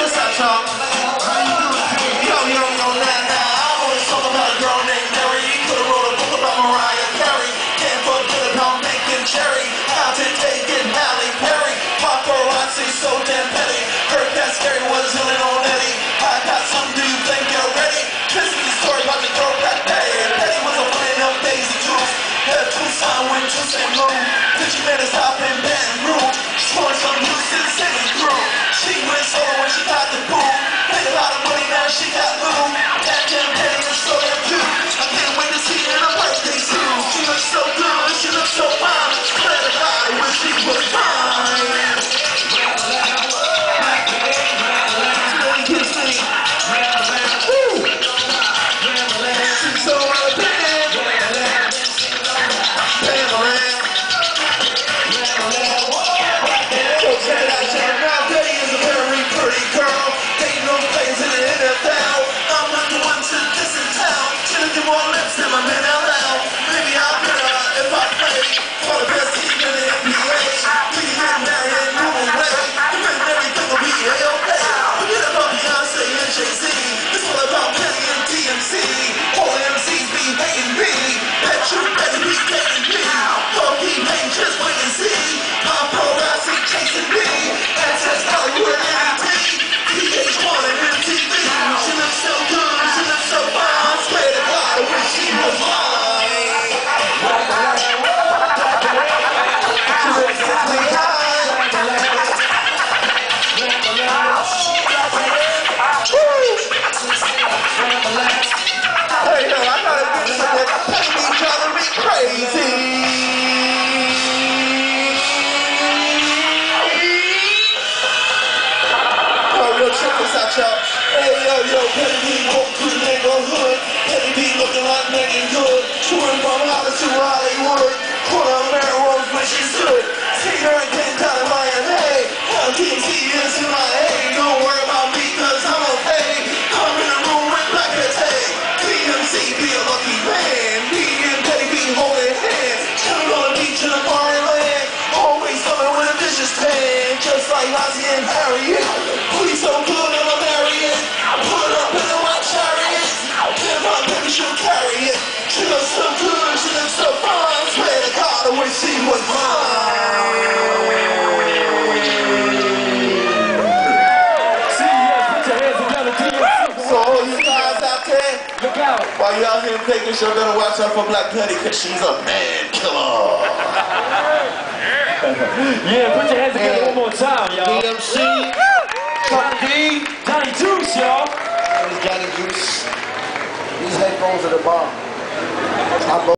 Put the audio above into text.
this out, y'all. Yo, nah. I want a song about a girl named Mary. Could've wrote a book about Mariah Carey. Can't forget about making cherry. How to take it, Halle Berry. Paparazzi so damn petty. Heard that scary was healing on Eddie. I got something, do you think you're ready? This is the story about the girl that Betty. Betty was a woman of Daisy Juice. Had two sign when juice and moon. Then she made us hop in Baton Rouge. She poured some Houston City crew. She went solo when she got the boom. Paid a lot of money, now she got little. That damn Betty is so damn cute. I can't wait to see her in a birthday suit. She looks so good, she looks so fine. Glad about it when she was mine. Hey, yo, Petty B walk through the neighborhood. Petty B looking like Megan Good. Touring from Hollywood to Hollywood. Corner of Melrose when she stood. See her and came down in Miami. How DMC is in my head. Don't worry about me cause I'm okay. I'm in the room with Black Petty. DMC be a lucky man. Me and Petty B holding hands. Chilling on the beach in a foreign land. Always something with a vicious pan. Just like Ozzy and Harriet. We so good and I'm marrying. Put up in a white chariot. Then my baby she'll carry it. She looks so good, she looks so fine. Swear to God, I wish she was mine. See, yes, put your hands together, DMC. So all you guys out there, look out. while you out here taking show, better watch out for Black Petty, cause she's a man killer. Yeah, put your hands together one more time, y'all. DMC, Johnny Juice, y'all. Johnny Juice. These headphones are the bomb.